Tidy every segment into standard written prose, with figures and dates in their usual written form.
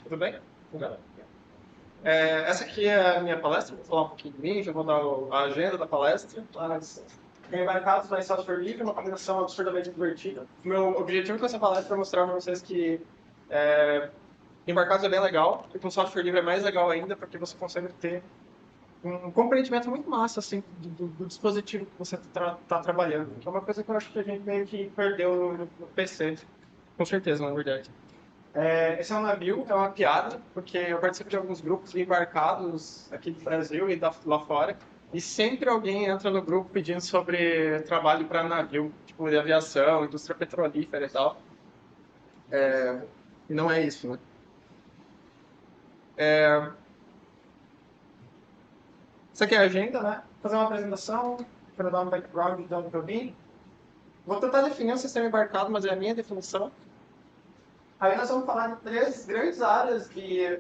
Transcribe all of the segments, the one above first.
Tudo bem? Legal. Essa aqui é a minha palestra, vou falar um pouquinho de mim, já vou dar a agenda da palestra. Mas, embarcados na software livre, uma combinação absurdamente divertida. O meu objetivo com essa palestra é mostrar para vocês que embarcados é bem legal, e com software livre é mais legal ainda, porque você consegue ter um compreendimento muito massa assim, do dispositivo que você está trabalhando. Que é uma coisa que eu acho que a gente meio que perdeu no PC. Com certeza, na verdade. Esse é um navio, é uma piada, porque eu participo de alguns grupos embarcados aqui do Brasil e lá fora, e sempre alguém entra no grupo pedindo sobre trabalho para navio, tipo de aviação, indústria petrolífera e tal. E não é isso, né? Isso aqui é a agenda, né? Vou fazer uma apresentação, para dar um background de onde eu vim. Vou tentar definir um sistema embarcado, mas é a minha definição. Aí nós vamos falar de três grandes áreas de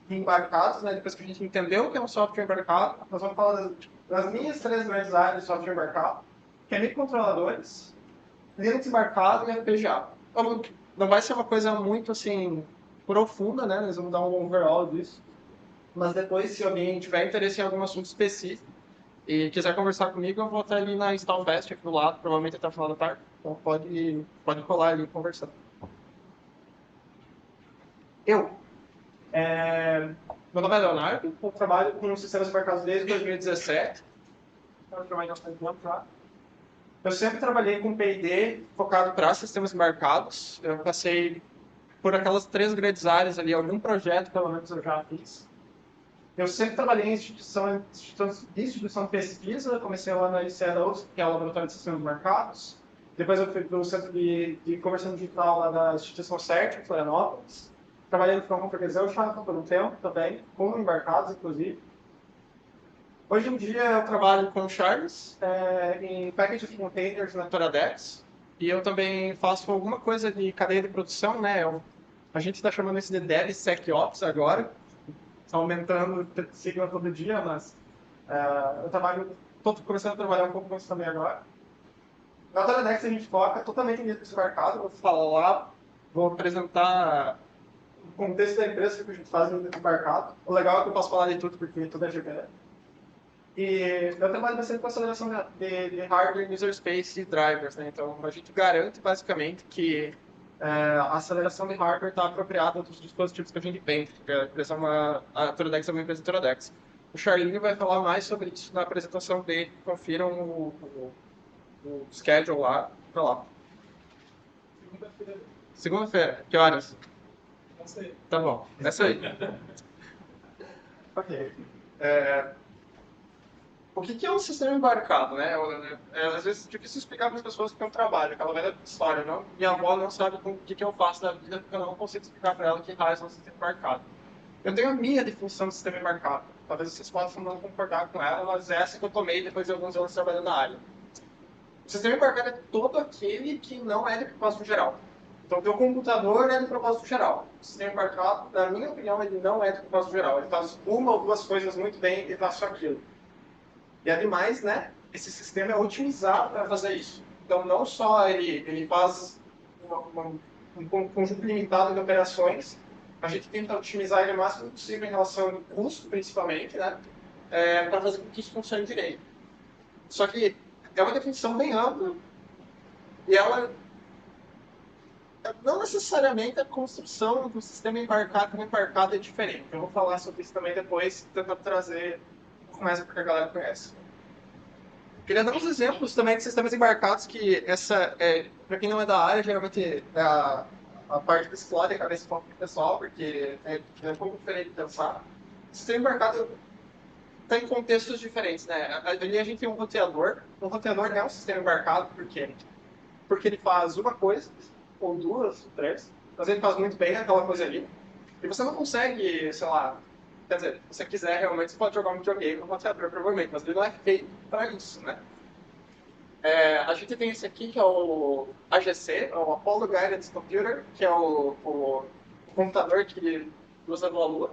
embarcados, né? Depois que a gente entendeu o que é um software embarcado, nós vamos falar das minhas três grandes áreas de software embarcado, que é microcontroladores, Linux embarcado e FPGA. Então, não vai ser uma coisa muito assim profunda, né? Nós vamos dar um overall disso. Mas depois, se alguém tiver interesse em algum assunto específico e quiser conversar comigo, eu vou estar ali na Installfest aqui do lado, provavelmente até o final da tarde. Então pode colar ali e conversar. Eu. Meu nome é Leonardo, eu trabalho com sistemas embarcados desde 2017. Eu trabalho bastante tempo já. Eu sempre trabalhei com P&D focado para sistemas embarcados. Eu passei por aquelas três grandes áreas ali, algum projeto pelo menos eu já fiz. Eu sempre trabalhei em instituição de pesquisa, comecei lá na ICEROS, que é o Laboratório de Sistemas Embarcados. Depois eu fui para o Centro de Conversão Digital lá da Instituição CERT, em Florianópolis. Trabalhei no Francon Freguesia Chata por um tempo também, com embarcados, inclusive. Hoje em dia eu trabalho com o Charles em package of containers na Toradex. E eu também faço alguma coisa de cadeia de produção, né? A gente está chamando isso de DevSecOps agora. Está aumentando sigla todo dia, mas estou começando a trabalhar um pouco com isso também agora. Na Toradex a gente foca totalmente nesse mercado. Vou falar, vou apresentar o contexto da empresa, o que a gente faz no mercado. O legal é que eu posso falar de tudo, porque tudo é GPL. E eu trabalho bastante com aceleração de hardware, user space e drivers, né? Então, a gente garante, basicamente, que a aceleração de hardware está apropriada dos dispositivos que a gente vende. A Toradex é uma empresa Toradex. O Charlinho vai falar mais sobre isso na apresentação dele. Confiram o schedule lá, para lá. Segunda-feira, que horas? Tá bom, essa aí. Ok. O que é um sistema embarcado, né? Às vezes é difícil explicar para as pessoas que eu trabalho, aquela velha história, não? Minha avó não sabe o que eu faço da vida, porque eu não consigo explicar para ela que raio é um sistema embarcado. Eu tenho a minha definição de sistema embarcado. Talvez vocês possam não concordar com ela, mas é essa que eu tomei depois de alguns anos trabalhando na área. O sistema embarcado é todo aquele que não é de propósito geral. Então, o teu computador é de propósito geral. O sistema embarcado, na minha opinião, ele não é de propósito geral. Ele faz uma ou duas coisas muito bem e faz só aquilo. E, ademais, né, esse sistema é otimizado para fazer isso. Então, não só ele faz um conjunto limitado de operações, a gente tenta otimizar ele o máximo possível em relação ao custo, principalmente, né, para fazer com que isso funcione direito. Só que é uma definição bem ampla e ela não necessariamente a construção do sistema embarcado é diferente. Eu vou falar sobre isso também depois, tentando trazer um pouco mais para que a galera conhece. Queria dar uns exemplos também de sistemas embarcados que para quem não é da área, geralmente é a parte que explode a cabeça do pessoal, porque é um pouco diferente de pensar. O sistema embarcado tem contextos diferentes, né? Ali a gente tem um roteador. Um roteador é um sistema embarcado, porque ele faz uma coisa, ou duas, ou três, mas ele faz muito bem aquela coisa ali. E você não consegue, sei lá, quer dizer, se você quiser realmente, você pode jogar um videogame no roteador, provavelmente, mas ele não é feito para isso, né? A gente tem esse aqui, que é o AGC, é o Apollo Guided Computer, que é o computador que usa a Lua.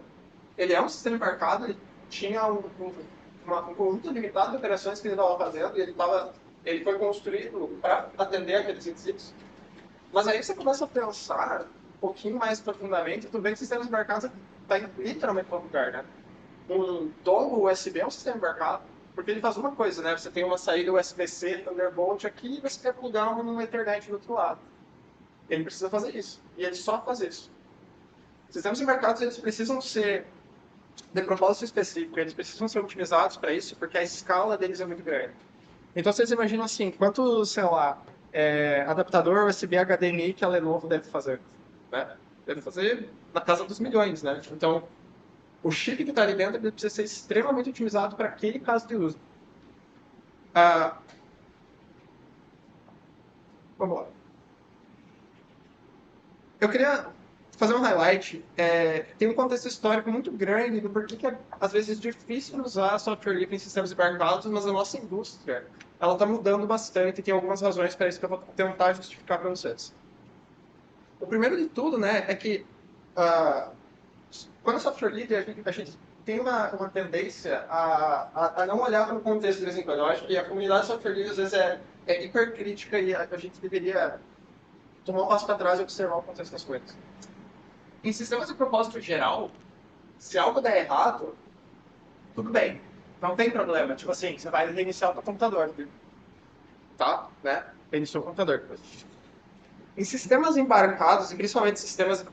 Ele é um sistema embarcado, ele tinha um conjunto limitado de operações que ele estava fazendo, e ele foi construído para atender aqueles requisitos. Mas aí você começa a pensar pouquinho mais profundamente, tu vê que sistemas embarcados está em literalmente todo lugar, né? Um dongle USB é um sistema embarcado, porque ele faz uma coisa, né? Você tem uma saída USB-C, Thunderbolt aqui, e você quer plugar um Ethernet do outro lado. Ele precisa fazer isso, e ele só faz isso. Sistemas embarcados, eles precisam ser de propósito específico, eles precisam ser otimizados para isso, porque a escala deles é muito grande. Então, vocês imaginam assim, quanto, sei lá, adaptador USB HDMI que a Lenovo deve fazer? Né? Deve fazer na casa dos milhões, né? Então, o chip que está ali dentro ele precisa ser extremamente otimizado para aquele caso de uso. Vamos lá. Eu queria fazer um highlight. Tem um contexto histórico muito grande do porquê que é, às vezes, difícil usar software livre em sistemas embarcados, mas a nossa indústria ela está mudando bastante e tem algumas razões para isso que eu vou tentar justificar para vocês. O primeiro de tudo, né, é que quando é software livre, a gente tem uma tendência a não olhar para o contexto de vez em quando. Eu acho que a comunidade de software livre, às vezes, é hipercrítica e a gente deveria tomar um passo para trás e observar o contexto das coisas. Em sistemas de propósito geral, se algo der errado, tudo bem. Não tem problema. Tipo assim, você vai reiniciar o seu computador. Tá? Né? Reiniciou o computador. Em sistemas embarcados, e principalmente sistemas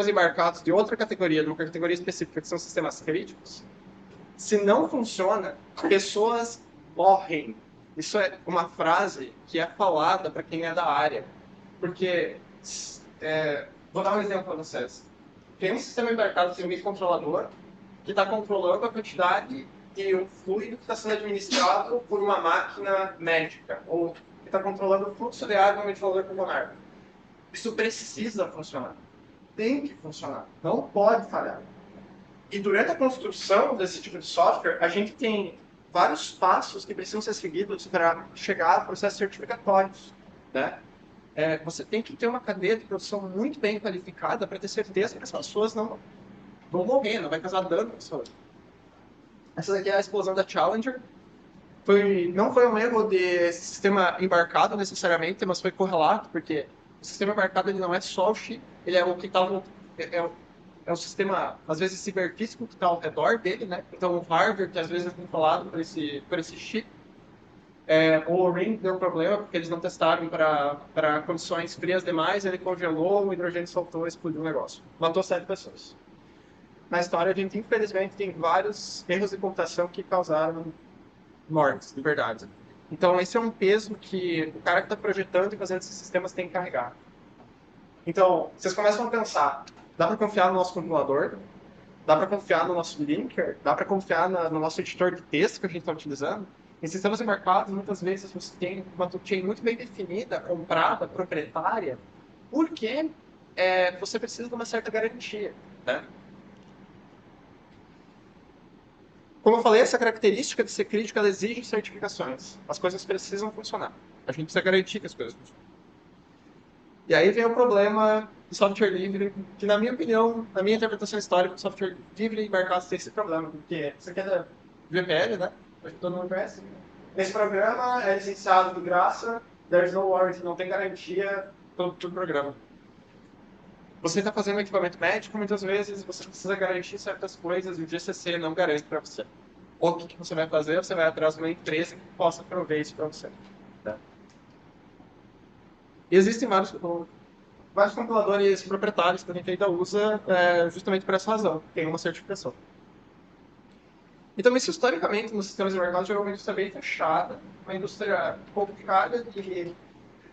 embarcados de outra categoria, de uma categoria específica, que são sistemas críticos, se não funciona, pessoas morrem. Isso é uma frase que é falada para quem é da área. Porque, vou dar um exemplo para vocês. Tem um sistema embarcado, tem um microcontrolador, que está controlando a quantidade de um fluido que está sendo administrado por uma máquina médica, ou que está controlando o fluxo de água no ventilador pulmonar. Isso precisa funcionar. Tem que funcionar. Não pode falhar. E durante a construção desse tipo de software, a gente tem vários passos que precisam ser seguidos para chegar a processos certificatórios, né? Você tem que ter uma cadeia de produção muito bem qualificada para ter certeza que as pessoas não vão morrer, não vai causar dano às pessoas. Essa daqui é a explosão da Challenger. Não foi um erro de sistema embarcado necessariamente, mas foi correlato, porque o sistema embarcado ele não é só o chip, ele é o que está é o sistema, às vezes, ciberfísico que está ao redor dele, né? Então, o hardware, que às vezes é controlado por esse chip, o Ring deu problema porque eles não testaram para condições frias demais, ele congelou, o hidrogênio soltou e explodiu o negócio. Matou 7 pessoas. Na história, a gente, infelizmente, tem vários erros de computação que causaram mortes, de verdade. Então, esse é um peso que o cara que está projetando e fazendo esses sistemas tem que carregar. Então, vocês começam a pensar, dá para confiar no nosso compilador? Dá para confiar no nosso linker? Dá para confiar no nosso editor de texto que a gente está utilizando? Em sistemas embarcados, muitas vezes você tem uma toolchain muito bem definida, comprada, proprietária, porque você precisa de uma certa garantia, né? Como eu falei, essa característica de ser crítica ela exige certificações. As coisas precisam funcionar. A gente precisa garantir que as coisas funcionam. E aí vem o problema do software livre, que na minha opinião, na minha interpretação histórica, o software livre embarcado tem esse problema, porque isso aqui é da VPL, né? Acho que todo mundo conhece. Esse programa é licenciado de graça, there's no warranty, não tem garantia do programa. Você está fazendo um equipamento médico, muitas vezes você precisa garantir certas coisas e o GCC não garante para você. O que você vai fazer? Você vai atrás de uma empresa que possa prover isso para você. Tá? E existem vários compiladores proprietários que a gente ainda usa justamente por essa razão. Tem uma certificação. Então, isso historicamente nos sistemas de mercado geralmente é uma indústria bem fechada, uma indústria complicada e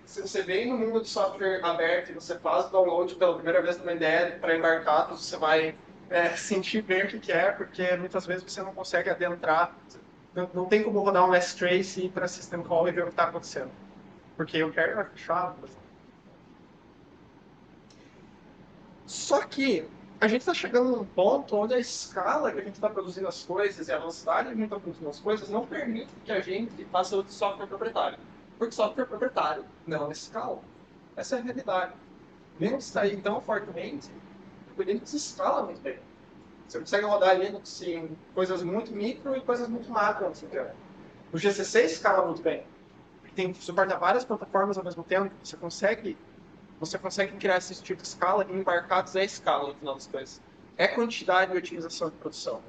se você vem no mundo de software aberto e você faz o download pela primeira vez de uma ideia para embarcados, você vai sentir bem o que é, porque muitas vezes você não consegue adentrar, não tem como rodar um S-Trace e ir para System Call e ver o que está acontecendo, porque o kernel é fechado. Só que a gente está chegando num ponto onde a escala que a gente está produzindo as coisas e a velocidade que a gente está produzindo as coisas não permite que a gente faça outro software proprietário. Porque software proprietário não é escala. Essa é a realidade. Linux está aí tão fortemente, o Linux escala muito bem. Você consegue rodar Linux em coisas muito micro e coisas muito macro. Assim, o GCC escala muito bem. Suporta várias plataformas ao mesmo tempo. Você consegue você consegue criar esse tipo de escala e embarcados é escala no final das coisas. É quantidade e otimização de produção.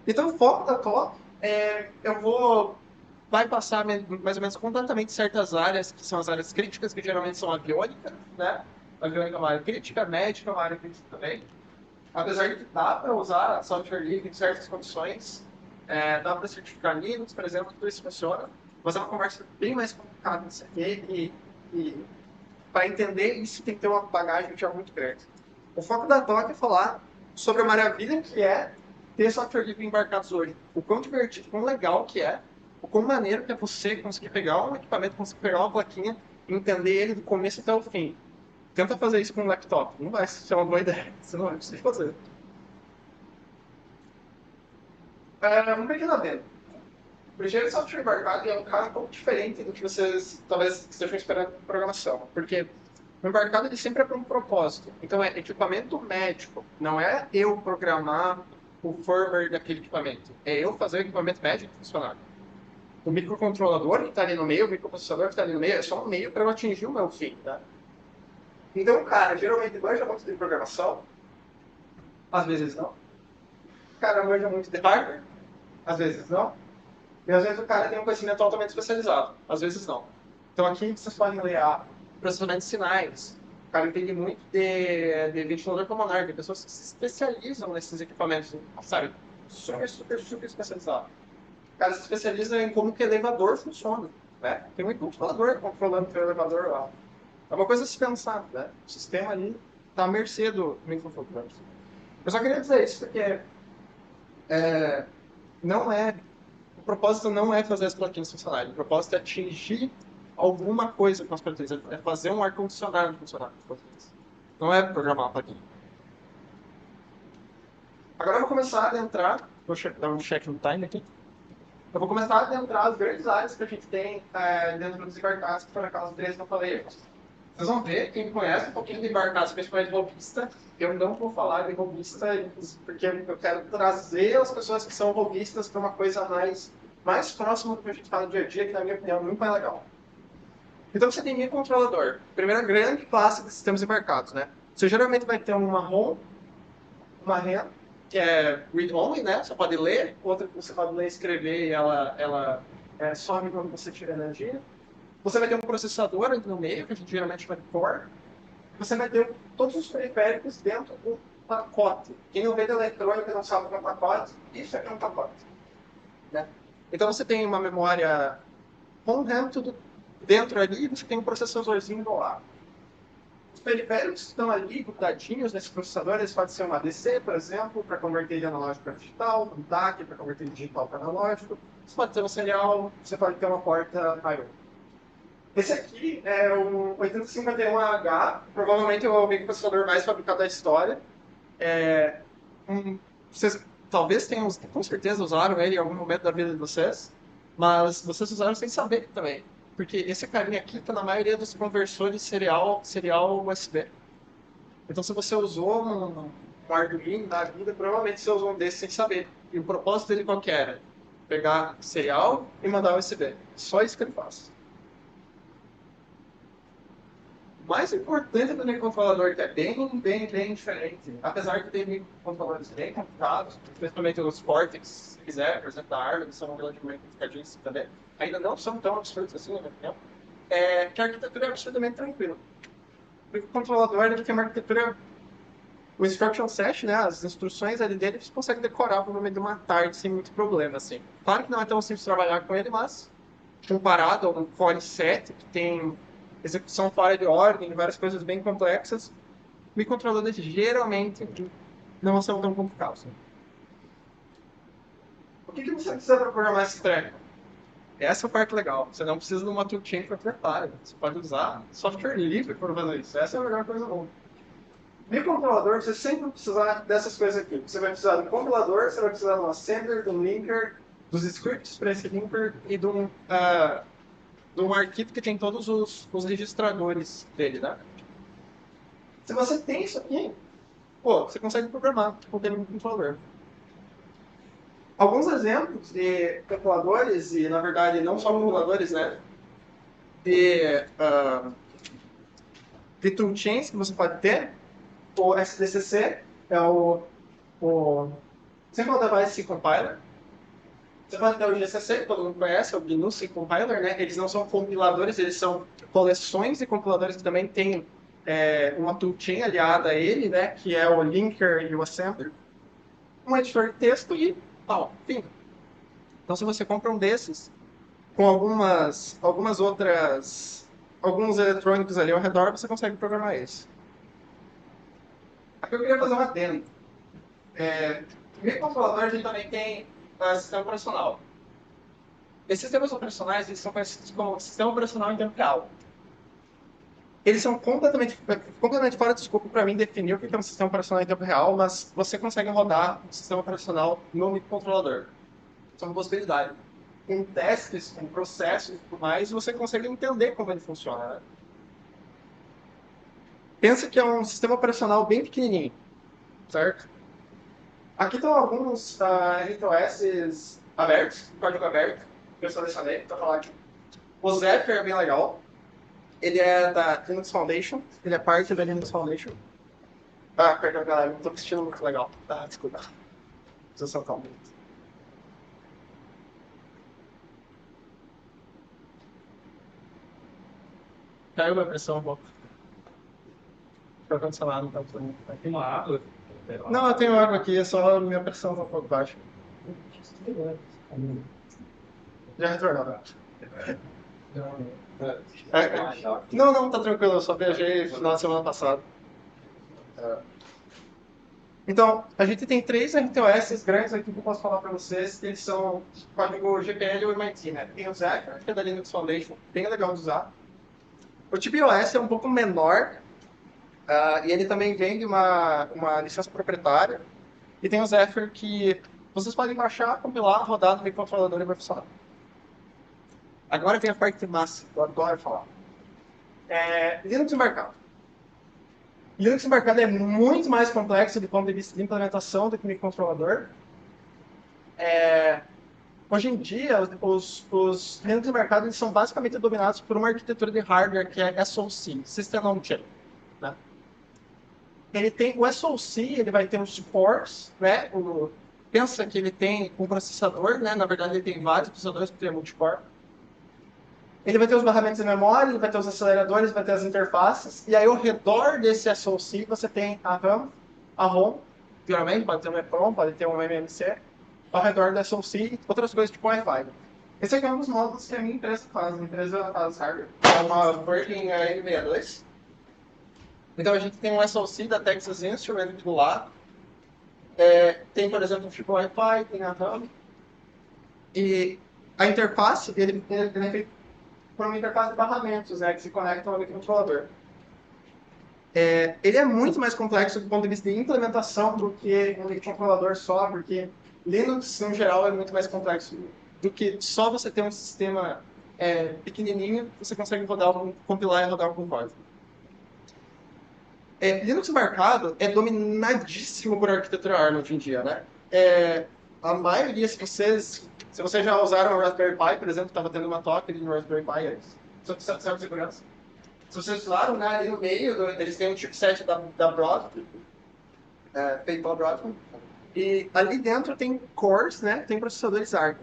Então, o foco da talk eu vou bypassar mais ou menos completamente certas áreas, que são as áreas críticas, que geralmente são aviônica, né? Aviônica é uma área crítica, médica é uma área crítica também. Apesar de que dá para usar software livre em certas condições, dá para certificar Linux, por exemplo, tudo isso funciona, mas é uma conversa bem mais complicada nisso aqui e para entender isso tem que ter uma bagagem já muito grande. O foco da talk é falar sobre a maravilha que é ter software livre embarcados hoje. O quão divertido, o quão legal que é, o quão maneiro que é você conseguir pegar um equipamento, conseguir pegar uma plaquinha e entender ele do começo até o fim. Tenta fazer isso com um laptop. Não vai ser uma boa ideia. Você não vai conseguir fazer. Um pequeno adendo. O engenheiro de software embarcado é um cara um pouco diferente do que vocês talvez estejam esperando de programação. Porque o embarcado ele sempre é para um propósito. Então é equipamento médico. Não é eu programar o firmware daquele equipamento. É eu fazer o equipamento médico funcionar. O microcontrolador que está ali no meio, o microprocessador que está ali no meio, é só um meio para eu atingir o meu fim. Tá? Então, cara, geralmente manja muito de programação. Às vezes não. O cara manja muito de hardware. Às vezes não. E às vezes o cara tem um conhecimento altamente especializado, às vezes não. Então aqui vocês podem ler processamento de sinais. O cara entende muito de ventilador pulmonar, de pessoas que se especializam nesses equipamentos, sabe? Super especializado. O cara se especializa em como que o elevador funciona, né? Tem muito controlador controlando o elevador lá. É uma coisa a se pensar, né? O sistema ali está à mercê do microcontrolador. Eu só queria dizer isso porque não é o propósito não é fazer as plaquinhas funcionarem. O propósito é atingir alguma coisa com as plaquinhas. É fazer um ar-condicionado funcionar com as plaquinhas. Não é programar uma plaquinha. Agora eu vou começar a adentrar. Vou dar um check no time aqui. Eu vou começar a adentrar as grandes áreas que a gente tem dentro dos embarcados, que foram aquelas três que eu falei. Vocês vão ver, quem conhece um pouquinho de embarcados, principalmente robista, eu não vou falar de robista, porque eu quero trazer as pessoas que são robistas para uma coisa mais próxima do que a gente fala no dia a dia, que na minha opinião é muito mais legal. Então você tem microcontrolador, primeira grande classe de sistemas embarcados, né? Você geralmente vai ter uma ROM, uma RAM, que é read-only, né? Você pode ler, outra que você pode ler e escrever e ela some quando você tira energia. Você vai ter um processador aqui no meio, que a gente geralmente chama de core. Você vai ter todos os periféricos dentro do pacote. Quem não vê de eletrônica não sabe o que é um pacote, isso aqui é um pacote. Né? Então você tem uma memória RAM, tudo dentro ali, e você tem um processadorzinho do lado. Os periféricos estão ali grudadinhos nesse processador, eles podem ser uma ADC, por exemplo, para converter de analógico para digital, um DAC para converter de digital para analógico. Você pode ter um serial, você pode ter uma porta I/O. Esse aqui é um 8051H, provavelmente é o microprocessador mais fabricado da história. Vocês talvez tenham, com certeza, usaram ele em algum momento da vida de vocês, mas vocês usaram sem saber também. Porque esse carinha aqui está na maioria dos conversores serial USB. Então, se você usou um Arduino na vida, provavelmente você usou um desse sem saber. E o propósito dele qual que era? Pegar serial e mandar USB. Só isso que ele faz. O mais importante do microcontrolador, que é bem diferente, apesar de ter microcontroladores bem complicados, principalmente os Cortex, se quiser, por exemplo, da ARM, que são relativamente complicadinhos também, ainda não são tão absurdos assim, na minha opinião, que a arquitetura é absurdamente tranquila. O microcontrolador ele tem uma arquitetura. O instruction set, né, as instruções ali dele, você consegue decorar provavelmente de uma tarde sem muito problema, assim. Claro que não é tão simples trabalhar com ele, mas comparado a um Core 7, que tem execução fora de ordem, várias coisas bem complexas, microcontroladores geralmente não são tão complicados. O que você precisa para programar esse treco? Essa é a parte legal. Você não precisa de uma toolchain proprietária. Você pode usar software livre para fazer isso. Essa é a melhor coisa do mundo. Microcontrolador, você sempre vai precisar dessas coisas aqui. Você vai precisar do compilador, você vai precisar de um assembler, de um linker, dos scripts para esse linker e de um arquivo que tem todos os registradores dele, né? Se você tem isso aqui, você consegue programar qualquer microcontrolador. Alguns exemplos de compiladores, e na verdade não só compiladores, né? De de toolchains que você pode ter. O SDCC é o Simple Device Compiler. Você pode ter o GCC, que todo mundo conhece, é o GNU C Compiler, né? Eles não são compiladores, eles são coleções de compiladores que também têm uma toolchain aliada a ele, né? Que é o linker e o assembler. Um editor de texto e tal, fim. Então, se você compra um desses, com alguns eletrônicos ali ao redor, você consegue programar isso. Aqui eu queria fazer um adendo. No microcontrolador, a gente também tem sistema operacional. Esses sistemas operacionais, eles são conhecidos como sistema operacional em tempo real. Eles são completamente fora de escopo para mim definir o que é um sistema operacional em tempo real, mas você consegue rodar um sistema operacional no microcontrolador. Isso é uma possibilidade. Com testes, com processos e tudo mais, você consegue entender como ele funciona. Né? Pensa que é um sistema operacional bem pequenininho, certo? Aqui estão alguns RTOS abertos, código aberto, que eu selecionei para falar aqui. O Zephyr é bem legal. Ele é da Linux Foundation, ele é parte da Linux Foundation. Ah, perdão, galera, não tô vestindo muito legal. Ah, desculpa. Preciso soltar um minuto. Caiu minha pressão um pouco. O ar-condicionado não tá funcionando. Tem uma água? Não, eu tenho água aqui, é só a minha pressão tá um pouco baixa. Já retornou, né? Não, tá tranquilo, eu só viajei no final de semana passado. Então, a gente tem 3 RTOS grandes aqui que eu posso falar para vocês, que eles são código GPL ou MIT, né? Tem o Zephyr, que é da Linux Foundation, bem legal de usar. O TBOS é um pouco menor, e ele também vem de uma licença proprietária. E tem o Zephyr que vocês podem baixar, compilar, rodar no microcontrolador e vai funcionar. Agora vem a parte massa, que eu adoro falar. Linux embarcado. Linux embarcado é muito mais complexo do ponto de vista de implementação do que microcontrolador. Hoje em dia, os Linux embarcados eles são basicamente dominados por uma arquitetura de hardware que é SoC, System on Chip. Né? Ele tem o SoC, ele vai ter os cores, né? Pensa que ele tem um processador, né? Na verdade, ele tem vários processadores porque é multicore. Ele vai ter os barramentos de memória, ele vai ter os aceleradores, vai ter as interfaces, e aí ao redor desse SoC você tem a RAM, a ROM, geralmente pode ter um EPROM, pode ter um MMC, ao redor do SoC e outras coisas tipo Wi-Fi. Esse aqui é um dos módulos que a minha empresa faz, a empresa faz hardware, é uma Virgin AM62. Então a gente tem um SoC da Texas Instruments do lado, tem por exemplo um chip Wi-Fi, tem a RAM, e a interface, ele é feito por uma interface de barramentos, né, que se conectam ao microcontrolador. Ele é muito mais complexo do ponto de vista de implementação do que um microcontrolador só, porque Linux, no geral, é muito mais complexo do que só você ter um sistema pequenininho, você consegue compilar e rodar algum código. Linux embarcado é dominadíssimo por arquitetura ARM hoje em dia, né? A maioria, se vocês já usaram o Raspberry Pi, por exemplo, estava tendo uma talk ali no Raspberry Pi, só que serve de segurança. Se vocês usaram, né, ali no meio, eles têm um chipset da Broadcom, feito pela Broadcom, e ali dentro tem cores, né, tem processadores ARM.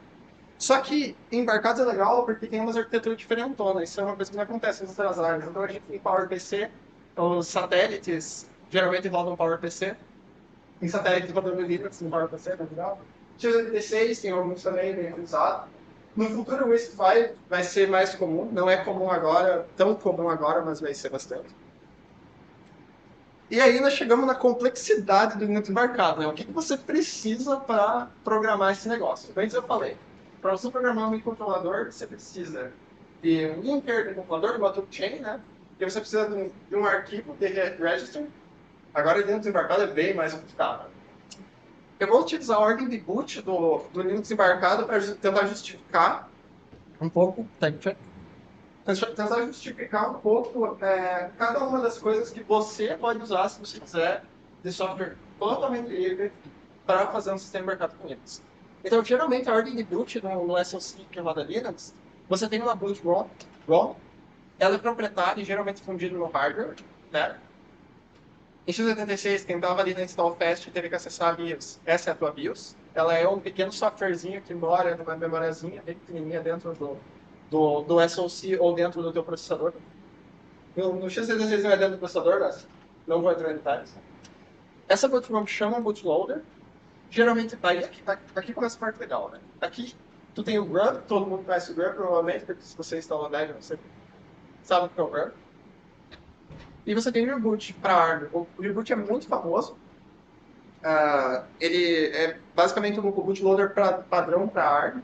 Só que embarcados é legal porque tem umas arquiteturas diferentonas, isso é uma coisa que não acontece nas outras ARMs. Então a gente tem PowerPC, os satélites geralmente rodam PowerPC, tem satélites rodando Linux no PowerPC, é legal. x86 tem alguns também bem utilizados. No futuro o Wi-Fi vai ser mais comum, não é comum agora, tão comum agora, mas vai ser bastante. E aí nós chegamos na complexidade do Linux embarcado, né? O que você precisa para programar esse negócio? Antes eu falei, para você programar um microcontrolador, você precisa de um linker de computador, uma toolchain, né? E você precisa de um arquivo de register. Agora o Linux embarcado é bem mais complicado. Eu vou utilizar a ordem de boot do Linux embarcado para tentar justificar um pouco, tentar justificar um pouco cada uma das coisas que você pode usar se você quiser de software totalmente livre para fazer um sistema embarcado com Linux. Então, geralmente, a ordem de boot no SoC que roda Linux, você tem uma boot ROM, ela é proprietária e geralmente fundida no hardware, né? Em x86, quem estava ali na install fast teve que acessar a BIOS. Essa é a tua BIOS. Ela é um pequeno softwarezinho que mora numa memóriazinha bem pequenininha dentro do SoC ou dentro do teu processador. No x86 não é dentro do processador, mas não vou entrar em detalhes. Essa bootcamp chama bootloader. Geralmente, aqui começa a parte legal, né? Aqui, tu tem o Grub, todo mundo conhece o Grub, provavelmente, porque se você instalou Debian, você sabe o que é o Grub. E você tem o reboot para hardware. O reboot é muito famoso. Ele é basicamente um bootloader padrão para hardware.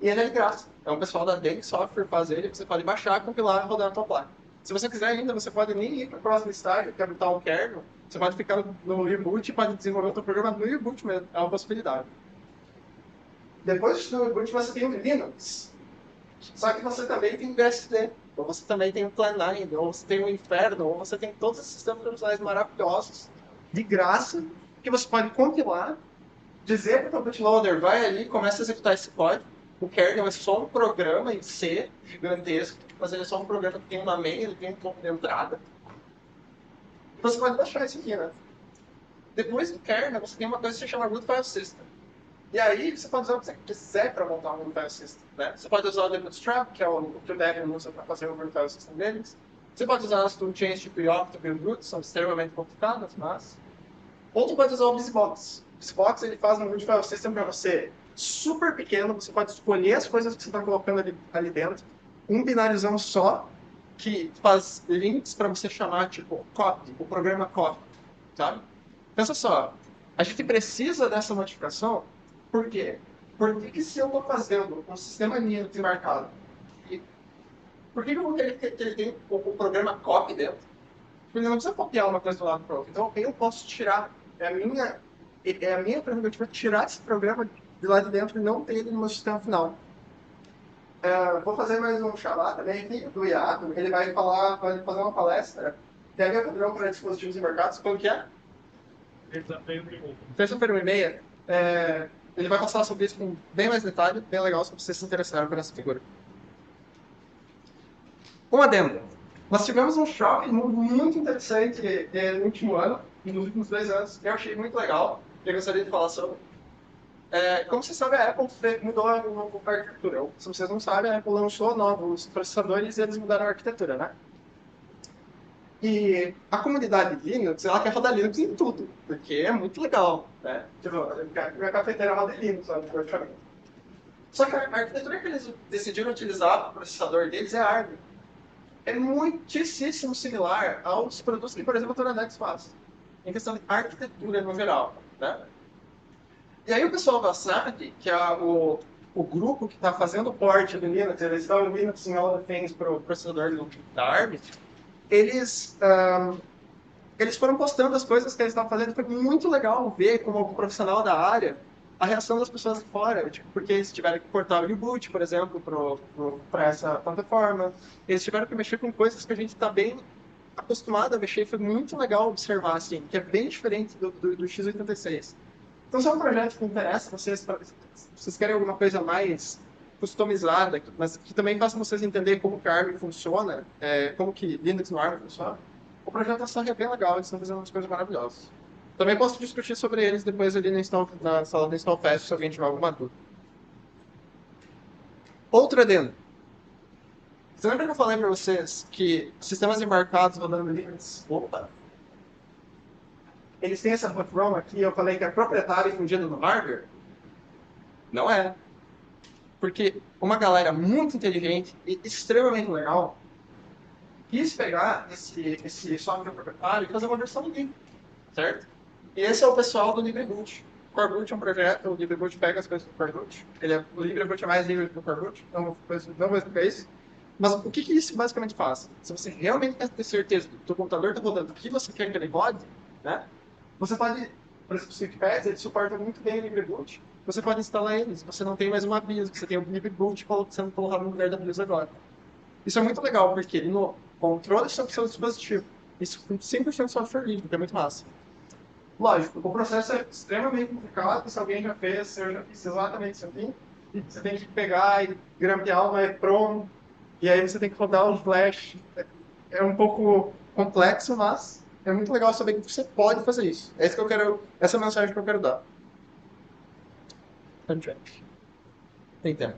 E ele é de graça. É um pessoal da Dell Software faz ele, você pode baixar, compilar e rodar na tua placa. Se você quiser ainda, você pode nem ir para o próximo estágio, que é botar um kernel. Você pode ficar no reboot e pode desenvolver o teu programa no reboot mesmo. É uma possibilidade. Depois do reboot, você tem o Linux. Só que você também tem o BSD, ou você também tem o Plan9, ou você tem o Inferno, ou você tem todos esses sistemas operacionais maravilhosos, de graça, que você pode compilar, dizer para o bootloader, vai ali e começa a executar esse código. O kernel é só um programa em C, gigantesco, mas ele é só um programa que tem uma main, ele tem um ponto de entrada. Você pode baixar isso aqui, né? Depois do kernel, você tem uma coisa que se chama root file system. E aí você pode usar o que você quiser para montar um root file system, né? Você pode usar o Bootstrap, que é o que o Debian usa para fazer o root file system deles. Você pode usar as toolchains tipo Yocto e Root, são extremamente complicadas, mas... Ou você pode usar o BusyBox. O BusyBox ele faz um root file system para você super pequeno, você pode escolher as coisas que você está colocando ali dentro, um binarizão só, que faz links para você chamar, tipo, copy, o programa copy, sabe? Pensa só, a gente precisa dessa modificação, por quê? Porque se eu estou fazendo um sistema Linux embarcado, por que eu vou querer que ele tenha o programa copy dentro? Porque ele não precisa copiar uma coisa do lado para o outro. Então, eu posso tirar, é a minha prerrogativa tirar esse programa de lá de dentro e não ter ele no meu sistema final. Vou fazer mais um xalá também aqui, do Iago. Ele vai fazer uma palestra, TH padrão para dispositivos embarcados. Quando que é? Terça-feira, 1h30. Ele vai passar sobre isso com bem mais detalhe, bem legal, se vocês se interessarem por essa figura. Um adendo. Nós tivemos um shopping muito interessante no último ano, nos últimos 2 anos, que eu achei muito legal, que eu gostaria de falar sobre. Como vocês sabem, a Apple mudou a arquitetura. Se vocês não sabem, a Apple lançou novos processadores e eles mudaram a arquitetura, né? E a comunidade Linux, ela quer rodar Linux em tudo, porque é muito legal, né? Tipo, minha cafeteira roda em Linux, praticamente. Só que a arquitetura que eles decidiram utilizar para o processador deles é ARM. É muitíssimo similar aos produtos que, por exemplo, a Toradex faz, em questão de arquitetura no geral, né? E aí o pessoal da SAP, que é o grupo que está fazendo o port do Linux, eles estão o Linux em all the things para o processador da ARM, eles foram postando as coisas que eles estavam fazendo. Foi muito legal ver, como profissional da área, a reação das pessoas de fora. Tipo, porque eles tiveram que cortar o reboot, por exemplo, para essa plataforma. Eles tiveram que mexer com coisas que a gente está bem acostumado a mexer. Foi muito legal observar, assim, que é bem diferente do x86. Então, se é um projeto que interessa vocês querem alguma coisa mais customizada, mas que também faça vocês entenderem como que a ARM funciona, como que Linux no ARM funciona, o projeto da SAP é bem legal, eles estão fazendo umas coisas maravilhosas. Também posso discutir sobre eles depois ali na sala do Install Fest, se alguém tiver alguma dúvida. Outro adendo. Você lembra que eu falei para vocês que sistemas embarcados rodando Linux, eles têm essa hot ROM aqui, eu falei que é proprietária e fundida no hardware? Não é. Porque uma galera muito inteligente e extremamente legal quis pegar esse software proprietário e fazer uma versão livre, certo? E esse é o pessoal do LibreBoot. O Coreboot é um projeto, o LibreBoot pega as coisas do Coreboot. O LibreBoot é mais livre do Coreboot, não vou explicar isso. Mas o que isso basicamente faz? Se você realmente quer ter certeza que o seu computador está rodando o que você quer que ele rode, né? Você pode, por exemplo, o SwiftPads, ele suporta muito bem o LibreBoot. Você pode instalar eles, você não tem mais uma BIOS, você tem o LibreBoot sendo colocado no lugar da BIOS agora. Isso é muito legal, porque ele no controla o seu dispositivo. Isso com 100% de software livre, que é muito massa. Lógico, o processo é extremamente complicado, se alguém já fez, eu já fiz exatamente isso aqui. Você tem que pegar e grampear uma EEPROM, e aí você tem que rodar o flash. É um pouco complexo, mas é muito legal saber que você pode fazer isso. É isso que eu quero, essa é a mensagem que eu quero dar. Tem tempo.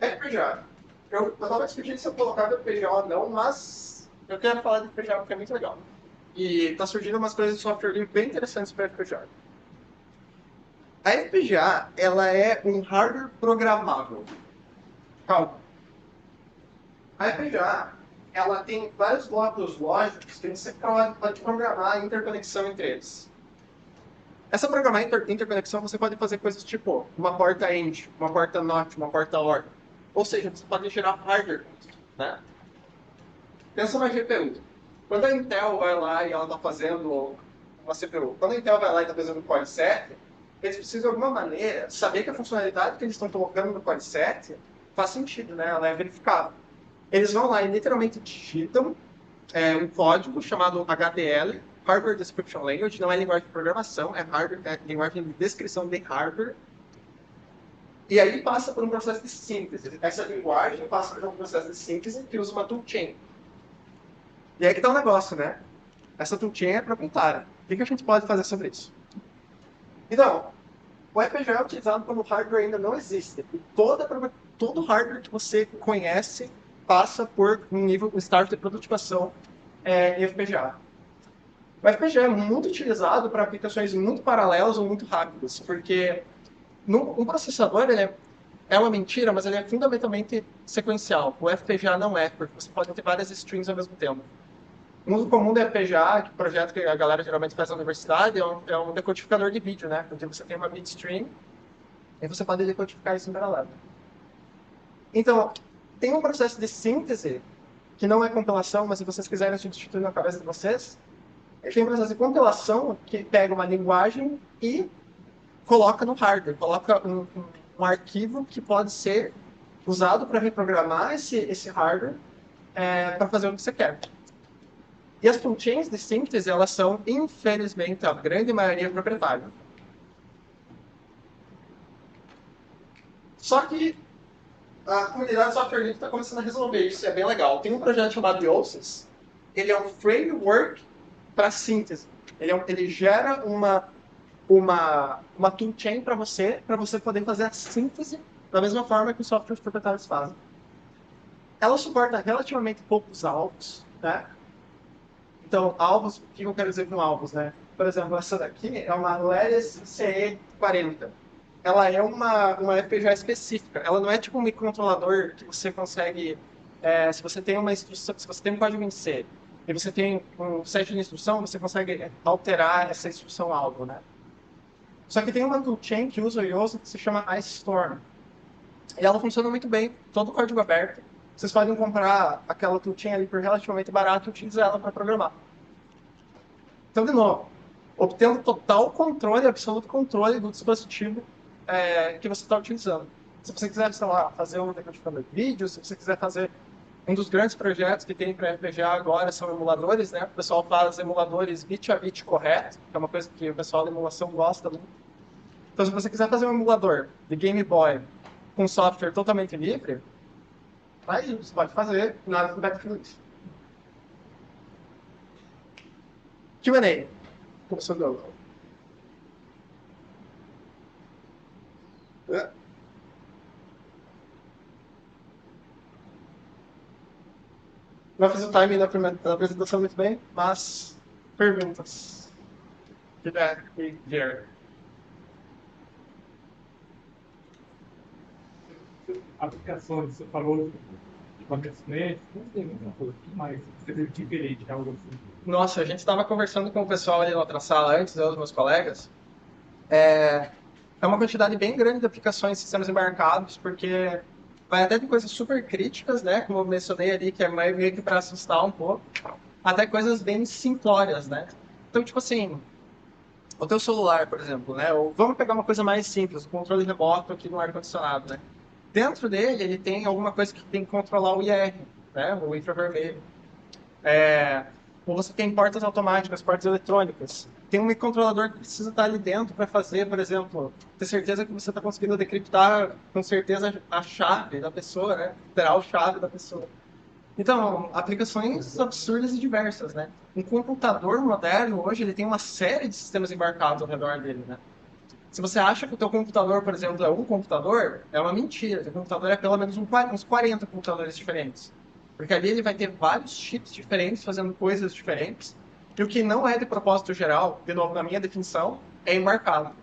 FPGA. Eu estava discutindo se eu colocava FPGA ou não, mas eu quero falar de FPGA porque é muito legal. E está surgindo umas coisas de software livre bem interessantes para FPGA. A FPGA, ela é um hardware programável. Calma. A FPGA, ela tem vários blocos lógicos que você pode programar a interconexão entre eles. Essa programar interconexão, você pode fazer coisas tipo uma porta AND, uma porta NOT, uma porta OR. Ou seja, você pode gerar hardware, né? Pensa na GPU. Quando a Intel vai lá e ela está fazendo uma CPU, quando a Intel vai lá e está fazendo o Core 7, eles precisam de alguma maneira saber que a funcionalidade que eles estão colocando no Core 7 faz sentido, né? Ela é verificável. Eles vão lá e literalmente digitam um código chamado HDL, Hardware Description Language, não é linguagem de programação, é linguagem de descrição de hardware. E aí passa por um processo de síntese. Essa linguagem passa por um processo de síntese que usa uma toolchain. E aí que tá o negócio, né? Essa toolchain é proprietária. O que a gente pode fazer sobre isso? Então, o FPGA é utilizado quando o hardware ainda não existe. E todo hardware que você conhece passa por um nível, um estágio de prototipação em FPGA. O FPGA é muito utilizado para aplicações muito paralelas ou muito rápidas, porque um processador é uma mentira, mas ele é fundamentalmente sequencial. O FPGA não é, porque você pode ter várias strings ao mesmo tempo. Um uso comum do FPGA, que o projeto que a galera geralmente faz na universidade, é um decodificador de vídeo, né? Onde você tem uma bitstream e você pode decodificar isso em paralelo. Então, tem um processo de síntese, que não é compilação, mas se vocês quiserem substituir na cabeça de vocês, tem um processo de compilação que pega uma linguagem e coloca no hardware, coloca um arquivo que pode ser usado para reprogramar esse hardware para fazer o que você quer. E as toolchains de síntese, elas são, infelizmente, a grande maioria proprietária. Só que a comunidade de software livre está começando a resolver isso, é bem legal. Tem um projeto chamado Yosys, ele é um framework para síntese. Ele gera uma toolchain para você poder fazer a síntese da mesma forma que os softwares proprietários fazem. Ela suporta relativamente poucos alvos, né? Então, alvos, o que eu quero dizer com alvos, né? Por exemplo, essa daqui é uma Ledis CE40. Ela é uma FPGA específica. Ela não é tipo um microcontrolador que você consegue... se você tem uma instrução, se você tem um código em C e você tem um set de instrução, você consegue alterar essa instrução-alvo, né? Só que tem uma toolchain que usa o Yosys que se chama Ice Storm. E ela funciona muito bem, todo o código aberto. Vocês podem comprar aquela toolchain ali por relativamente barato e utilizar ela para programar. Então, de novo, obtendo total controle, absoluto controle do dispositivo que você está utilizando. Se você quiser, sei lá, fazer um decodificador de vídeo, se você quiser fazer um dos grandes projetos que tem para FPGA agora são emuladores, né? O pessoal faz emuladores bit a bit correto, que é uma coisa que o pessoal da emulação gosta muito. Então, se você quiser fazer um emulador de Game Boy com software totalmente livre, aí você pode fazer nada com Battlefield. Q&A. Começou de novo. Não fiz o timing da apresentação muito bem, mas perguntas. Feedback here. Aplicações, você falou de conhecimento, não tem muita coisa, o que mais você teve diferente, algo assim? Nossa, a gente estava conversando com o pessoal ali na outra sala antes, eu e os meus colegas. É uma quantidade bem grande de aplicações de sistemas embarcados, porque vai até de coisas super críticas, né? Como eu mencionei ali, que é meio que para assustar um pouco, até coisas bem simplórias, né? Então, tipo assim, o teu celular, por exemplo, né? Ou vamos pegar uma coisa mais simples, o controle remoto aqui no ar-condicionado, né? Dentro dele, ele tem alguma coisa que tem que controlar o IR, né? O infravermelho. Ou você tem portas automáticas, portas eletrônicas. Tem um microcontrolador que precisa estar ali dentro para fazer, por exemplo, ter certeza que você está conseguindo decriptar com certeza a chave da pessoa, né? Literal chave da pessoa. Então, aplicações absurdas e diversas, né? Um computador moderno, hoje, ele tem uma série de sistemas embarcados ao redor dele, né? Se você acha que o teu computador, por exemplo, é um computador, é uma mentira. O computador é pelo menos uns 40 computadores diferentes. Porque ali ele vai ter vários chips diferentes, fazendo coisas diferentes. E o que não é de propósito geral, de novo, na minha definição, é embarcado.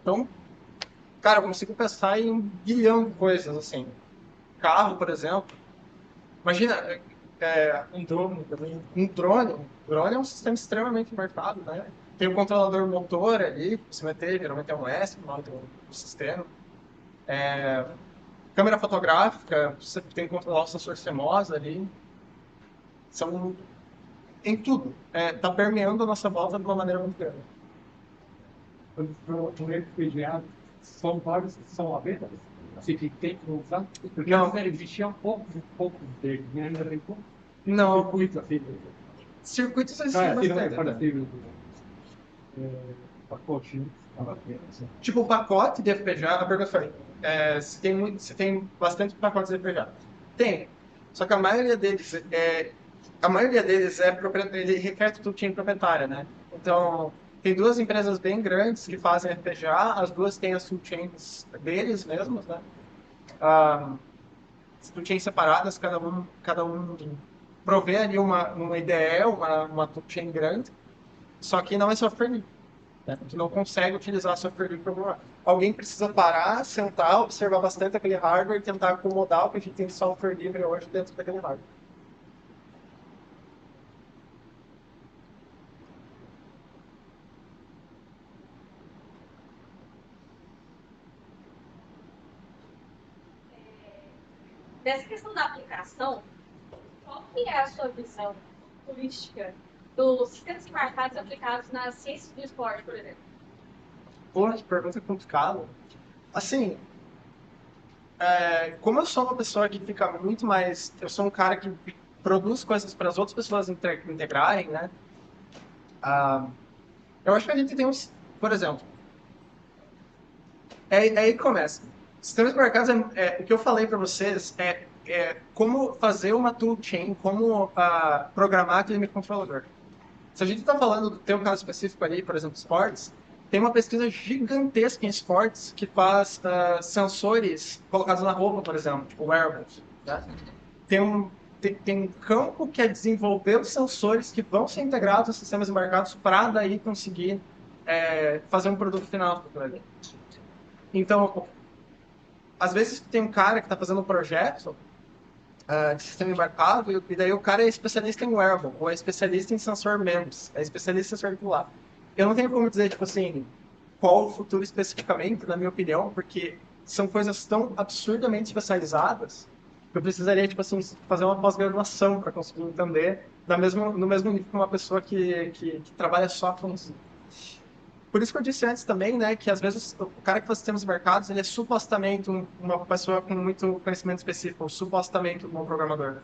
Então, cara, eu consigo pensar em um bilhão de coisas, assim. Carro, por exemplo. Imagina, Um drone também. um drone. Um drone é um sistema extremamente embarcado, né? Tem um controlador motor ali, você vai ter, geralmente é um S no nome do sistema. Câmera fotográfica, você tem que controlar o sensor CMOS ali. São em tudo. Tá permeando a nossa volta de uma maneira muito grande. No FPGA, são vários que são abertos. Você tem que usar. Porque Não. antes existia pouco dele, né? Ainda tem pouco. Não, Circuito, assim. circuitos Ah, existem assim, não é bastante. para Né? ter pacote, né? Tipo, o pacote de FPGA, a pergunta foi, se tem bastante pacotes de FPGA. Tem. Só que a maioria deles ele requer toolchain proprietária, né? Então, tem duas empresas bem grandes que fazem FPGA, as duas têm as toolchains deles mesmos, né? Ah, as toolchains separadas, cada um provê ali uma IDE, uma toolchain grande, só que não é software livre. Né? A gente não consegue utilizar software livre para programar. Alguém precisa parar, sentar, observar bastante aquele hardware e tentar acomodar o que a gente tem de software livre hoje dentro daquele hardware. Dessa questão da aplicação, qual que é a sua visão política dos sistemas embarcados aplicados nas ciências do esporte, por exemplo? Pô, que pergunta complicada. Assim, como eu sou uma pessoa que fica muito mais... Eu sou um cara que produz coisas para as outras pessoas integrarem, né? Eu acho que a gente tem uns... Por exemplo, é aí que começa. Sistemas marcados, o que eu falei para vocês é como fazer uma toolchain, como programar aquele microcontrolador. Se a gente está falando, tem um caso específico ali, por exemplo, esportes, tem uma pesquisa gigantesca em esportes que faz sensores colocados na roupa, por exemplo, tipo wearables. Né? Tem um campo que é desenvolver os sensores que vão ser integrados aos sistemas embarcados para daí conseguir fazer um produto final para aquilo ali. Então, às vezes tem um cara que está fazendo um projeto de sistema embarcado e daí o cara é especialista em wearable, ou é especialista em sensor MEMS, é especialista em sensor celular. Eu não tenho como dizer, tipo assim, qual o futuro especificamente, na minha opinião, porque são coisas tão absurdamente especializadas que eu precisaria, tipo assim, fazer uma pós-graduação para conseguir entender no mesmo nível que uma pessoa que trabalha só com isso. Por isso que eu disse antes também, né, que às vezes o cara que faz sistemas mercados, ele é supostamente uma pessoa com muito conhecimento específico, ou supostamente um bom programador.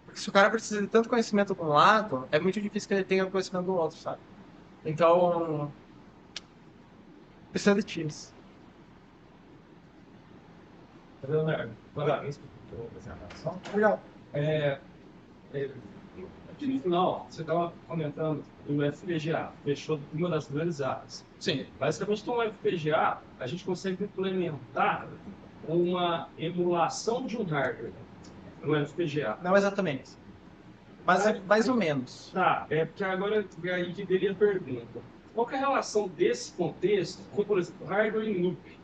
Porque se o cara precisa de tanto conhecimento de um lado, é muito difícil que ele tenha conhecimento do outro, sabe? Então, precisa de times. Leonardo, parabéns pela apresentação. Legal. Aqui no final, você estava comentando do FPGA, fechou uma das grandes áreas. Sim. Basicamente, com o FPGA, a gente consegue implementar uma emulação de um hardware no FPGA. Não exatamente. Mas é mais ou menos. Tá, porque agora é aí que teria a pergunta. Qual que é a relação desse contexto com, por exemplo, hardware in loop?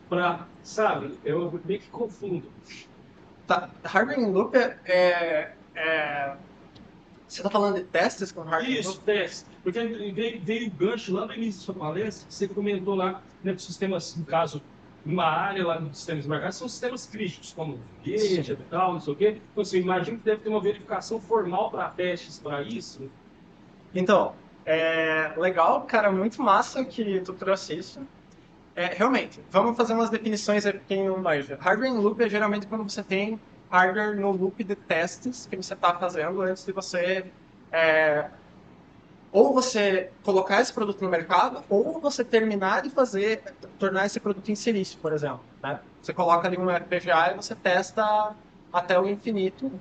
Para, sabe, eu meio que confundo. Tá, hardware in loop você está falando de testes com hardware in Isso, loop? teste. Porque veio o gancho lá no início da sua palestra, você comentou lá, né, que sistemas, no caso, uma área lá nos sistemas marcados, são sistemas críticos, como guia e tal, não sei o quê. Então, assim, imagino que deve ter uma verificação formal para testes para isso. Então, legal, cara, muito massa que tu trouxe isso. Realmente, vamos fazer umas definições aqui em mais. Hardware in loop é geralmente quando você tem hardware no loop de testes que você está fazendo antes de você ou você colocar esse produto no mercado, ou você terminar de tornar esse produto em silício, por exemplo. Né? Você coloca ali um FPGA e você testa até o infinito,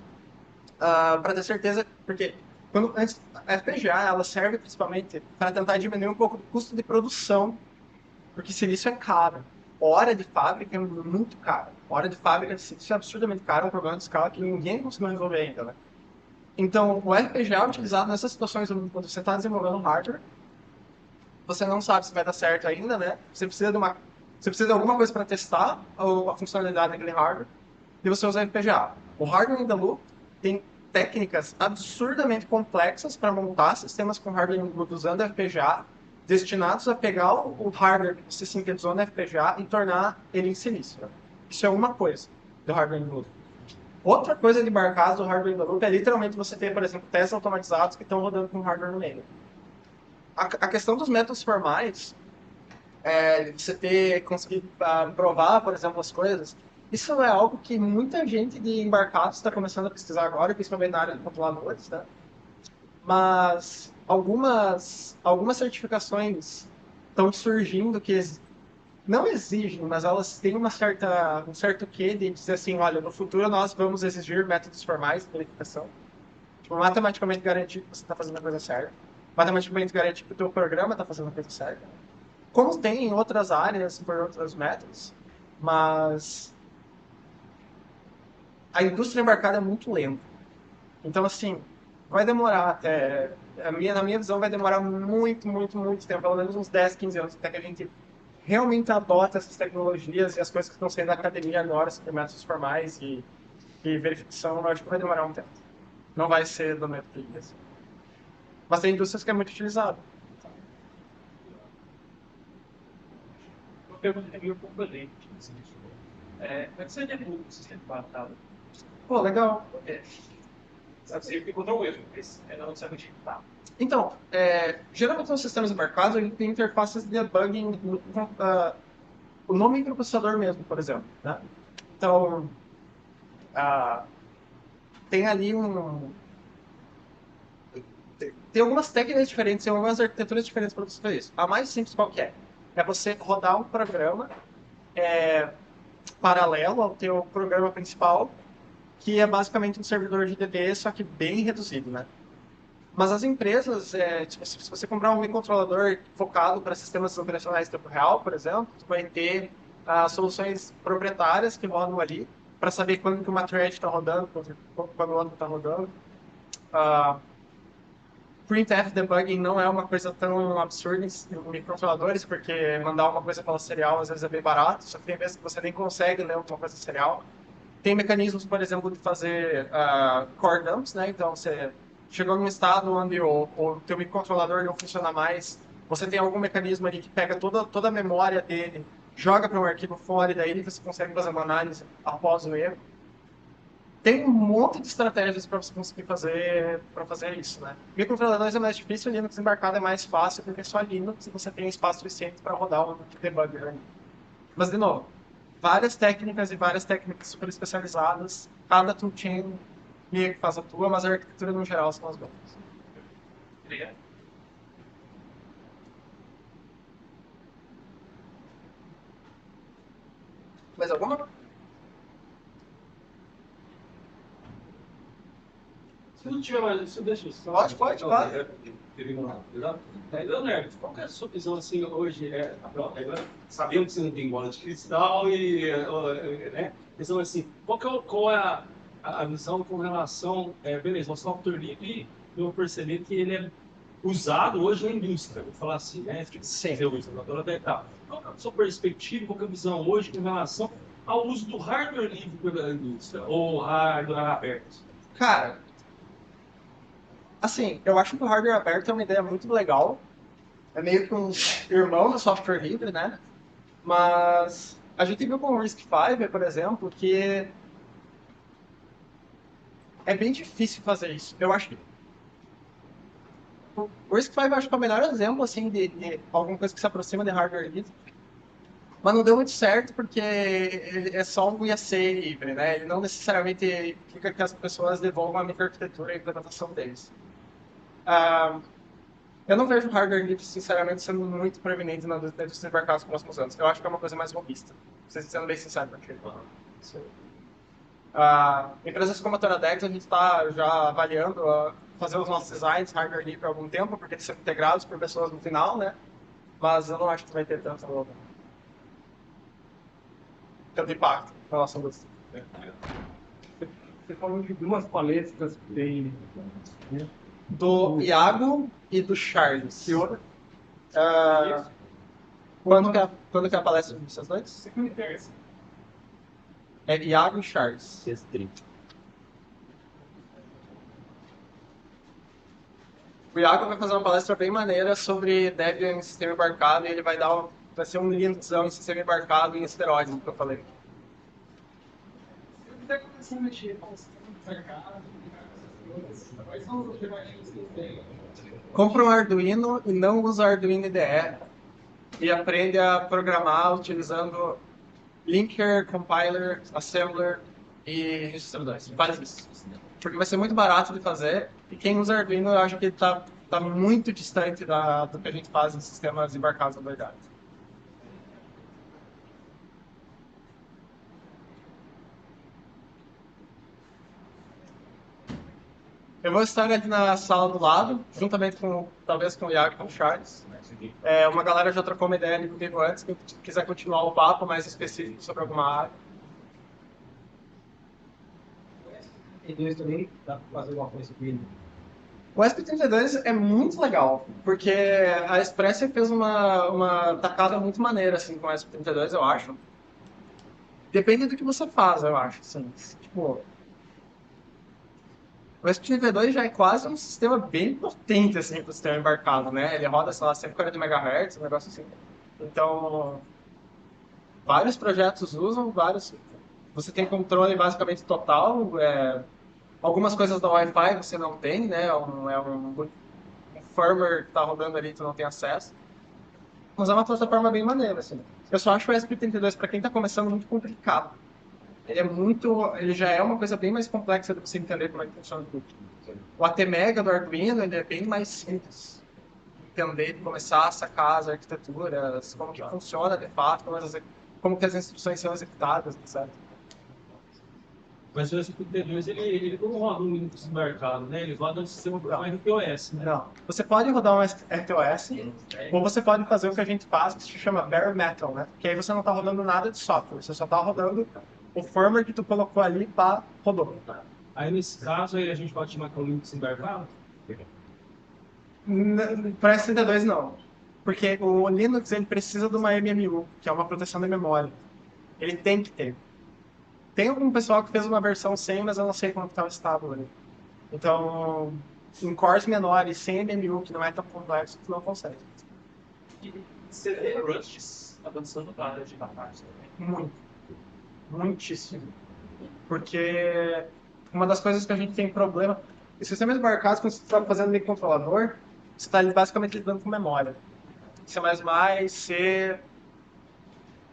para ter certeza, porque a FPGA ela serve principalmente para tentar diminuir um pouco do custo de produção, porque silício é caro. Hora de fábrica é muito caro. Hora de fábrica de silício é absurdamente caro, é um problema de escala que ninguém conseguiu resolver ainda, né? Então, o FPGA é utilizado nessas situações quando você está desenvolvendo hardware, você não sabe se vai dar certo ainda, né? Você precisa de alguma coisa para testar a funcionalidade daquele hardware e você usa FPGA. O hardware in the loop tem técnicas absurdamente complexas para montar sistemas com hardware in the loop usando FPGA, destinados a pegar o hardware que você sintetizou na FPGA e tornar ele em silício. Isso é uma coisa do hardware in the loop. Outra coisa de barcaço do hardware in the loop é literalmente você ter, por exemplo, testes automatizados que estão rodando com hardware no meio. A questão dos métodos formais, você conseguir provar, por exemplo, as coisas, isso é algo que muita gente de embarcados está começando a pesquisar agora, principalmente na área de controladores, né? Mas algumas certificações estão surgindo que não exigem, mas elas têm um certo quê de dizer assim, olha, no futuro nós vamos exigir métodos formais de verificação. Tipo, matematicamente garantir que você está fazendo a coisa certa. Matematicamente garantir que o teu programa está fazendo a coisa certa. Como tem em outras áreas, por outros métodos. Mas a indústria embarcada é muito lenta. Então, assim, vai demorar até... na minha visão, vai demorar muito, muito, muito tempo. Pelo menos uns 10, 15 anos, até que a gente realmente adota essas tecnologias e as coisas que estão saindo da academia agora, sobre métodos formais e verificação, eu acho que vai demorar um tempo. Não vai ser do método que assim. Mas tem indústrias que é muito utilizado. Uma pergunta meio componente. Como é que você derruba o sistema de batalha? Pô, legal. Sabe, você encontrou um erro, mas não necessariamente tá. Então, geralmente nos sistemas embarcados, a gente tem interfaces de debugging o nome do processador mesmo, por exemplo. Né? Então, tem ali tem algumas técnicas diferentes, tem algumas arquiteturas diferentes para você fazer isso. A mais simples qual que é? É você rodar um programa paralelo ao teu programa principal, que é basicamente um servidor de DB, só que bem reduzido, né? Mas as empresas, tipo, se você comprar um microcontrolador focado para sistemas operacionais em tempo real, por exemplo, você vai ter soluções proprietárias que rodam ali para saber quando que uma thread está rodando, quando o outro está rodando. Printf debugging não é uma coisa tão absurda em microcontroladores, porque mandar uma coisa pela serial às vezes é bem barato, só que tem vezes que você nem consegue ler uma coisa serial. Tem mecanismos, por exemplo, de fazer core dumps, né? Então, você chegou num estado onde o teu microcontrolador não funciona mais, você tem algum mecanismo ali que pega toda a memória dele, joga para um arquivo fora e daí você consegue fazer uma análise após o erro. Tem um monte de estratégias para você conseguir fazer isso, né? Microcontroladores é mais difícil, Linux embarcado é mais fácil, porque é só Linux e você tem espaço suficiente para rodar um debugger. Mas, de novo, várias técnicas e várias técnicas super especializadas, cada toolchain meio que faz a tua, mas a arquitetura no geral são as mesmas. Obrigado. Mais alguma? Se não tiver mais, isso deixa isso. Pode, claro. Leonardo, qual que é a sua visão assim hoje? Sabemos que você não tem bola de cristal e, né? Então, assim, qual é a visão com relação, beleza, o software livre, eu percebi que ele é usado hoje na indústria, vou falar assim, né? Sim. Qual é a sua perspectiva, qual é a visão hoje com relação ao uso do hardware livre pela indústria, ou hardware aberto? Cara, assim, eu acho que o hardware aberto é uma ideia muito legal. É meio que um irmão do software livre, né? Mas a gente viu com o RISC-V, por exemplo, que é bem difícil fazer isso. Eu acho que o RISC-V eu acho que é o melhor exemplo assim, de alguma coisa que se aproxima de hardware livre. Mas não deu muito certo porque ele é só um IAC livre, né? Ele não necessariamente implica que as pessoas devolvam a microarquitetura e a implementação deles. Eu não vejo hardware livre, sinceramente, sendo muito preeminente na indústria de embarcados nos próximos anos. Eu acho que é uma coisa mais robista. Sendo bem sincero, porque... Empresas como a Toradex, a gente está já avaliando fazer os nossos designs hardware livre por algum tempo, porque eles são integrados por pessoas no final, né? Mas eu não acho que vai ter tanto impacto em relação a isso. Você falou de duas palestras que tem, né? Do Iago e do Charles. Que outra? Quando que é a palestra de vocês dois? Segunda e terça. É Iago e Charles. Restrito. O Iago vai fazer uma palestra bem maneira sobre Debian em sistema embarcado e ele vai ser um Linuxão em sistema embarcado em esteroides, que eu falei. Se eu quiser começar a mexer com o sistema embarcado, quais são os alternativas que tem? Compra um Arduino e não usa Arduino IDE e aprende a programar utilizando linker, compiler, assembler e registradores. Faz isso. Porque vai ser muito barato de fazer e quem usa Arduino eu acho que está muito distante do que a gente faz em sistemas embarcados na verdade. Eu vou estar ali na sala do lado, juntamente talvez com o Iago e com o Charles. Uma galera já trocou uma ideia ali comigo antes, quem quiser continuar o papo mais específico sobre alguma área. E dois também dá para fazer alguma coisa com ele. O SP32 é muito legal, porque a Espresso fez uma tacada muito maneira assim, com o SP32, eu acho. Depende do que você faz, eu acho. Assim. Tipo, o SP32 já é quase um sistema bem potente assim, para o sistema embarcado, né? Ele roda, sei lá, 140 MHz, um negócio assim. Então, vários projetos usam, você tem controle basicamente total. Algumas coisas da Wi-Fi você não tem, né? Um firmware que está rodando ali, tu não tem acesso. Mas é uma plataforma bem maneira, assim. Eu só acho o ESP32, para quem está começando, muito complicado. Ele já é uma coisa bem mais complexa de você entender como é que funciona tudo. O ATmega do Arduino, ele é bem mais simples. Entender, começar a sacar as arquiteturas, como que funciona de fato, como que as instruções são executadas, etc. Mas o SP32 ele não roda um Linux embarcado, né? Ele roda um sistema RTOS, né? Não. Você pode rodar um RTOS, ou você pode fazer o que a gente faz, que se chama bare metal, né? Que aí você não está rodando nada de software, você só está rodando o firmware que tu colocou ali para rodou. Aí nesse caso aí a gente pode chamar que é um Linux embarcado? Para S32 não. Porque o Linux ele precisa de uma MMU, que é uma proteção da memória. Ele tem que ter. Tem algum pessoal que fez uma versão sem, mas eu não sei como está o estado ali. Então, em cores menores, sem MMU, que não é tão complexo, tu não consegue. Você vê Rust avançando na área de database também? Muito. Muitíssimo. Porque uma das coisas que a gente tem problema... Os sistemas embarcados, quando você está fazendo microcontrolador, você está basicamente lidando com memória. C++, C...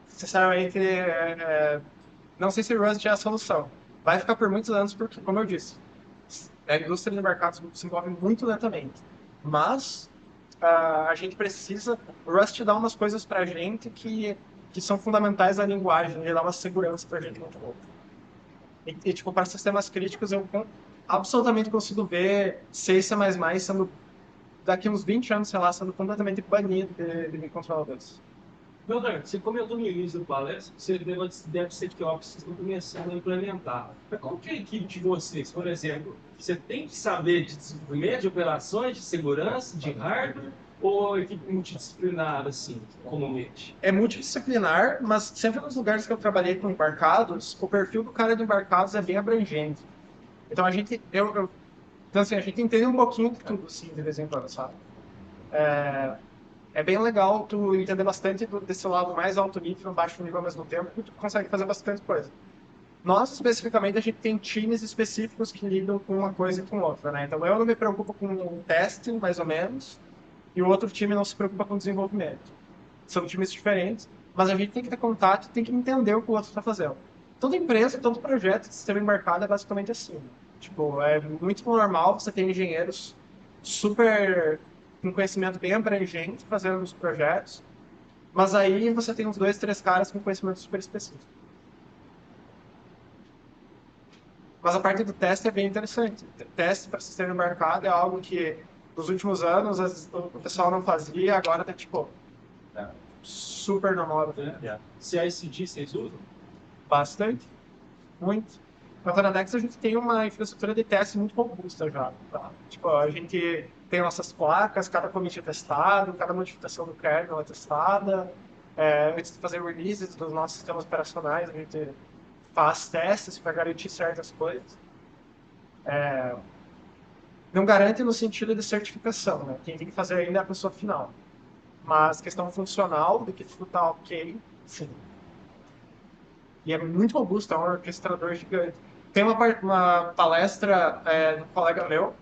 Sinceramente, não sei se Rust é a solução. Vai ficar por muitos anos, porque, como eu disse, a indústria de embarcados se envolve muito lentamente. Mas a gente precisa... O Rust dá umas coisas pra gente que são fundamentais na linguagem, ele dá uma segurança pra gente muito boa. E tipo, para sistemas críticos, eu absolutamente consigo ver C e C++ sendo, daqui uns 20 anos, sei lá, sendo completamente banido de microcontroladores. Leonardo, você comentou no início da palestra que você deve ser que vocês estão começando a implementar. Mas como que é a equipe de vocês, por exemplo, você tem que saber de desenvolvimento de operações, de segurança, de hardware, ou é equipe multidisciplinar, assim, comumente? É multidisciplinar, mas sempre nos lugares que eu trabalhei com embarcados, o perfil do cara de embarcados é bem abrangente. Então a gente entende um pouquinho de tudo, assim, de vez em quando, sabe? É bem legal tu entender bastante desse lado mais alto nível e baixo nível ao mesmo tempo, e tu consegue fazer bastante coisa. Nós, especificamente, a gente tem times específicos que lidam com uma coisa e com outra, né? Então eu não me preocupo com o teste, mais ou menos, e o outro time não se preocupa com o desenvolvimento. São times diferentes, mas a gente tem que ter contato e tem que entender o que o outro está fazendo. Toda empresa, todo projeto de sistema embarcado é basicamente assim. Tipo, é muito normal você ter engenheiros super com conhecimento bem abrangente fazendo os projetos, mas aí você tem uns 2, 3 caras com conhecimento super específico. Mas a parte do teste é bem interessante. Teste para sistema embarcado é algo que, nos últimos anos, o pessoal não fazia, agora tá, tipo, super na moda. CI/CD vocês usam? Bastante. Muito. Na Toradex a gente tem uma infraestrutura de teste muito robusta já. Tá? Tipo, a gente tem nossas placas, cada commit é testado, cada modificação do kernel é testada. Antes de fazer releases dos nossos sistemas operacionais, a gente faz testes para garantir certas coisas. Não garante no sentido de certificação, né? Quem tem que fazer ainda é a pessoa final. Mas questão funcional, de que tudo está ok, sim. E é muito robusto, é um orquestrador gigante. Tem uma palestra de um colega meu,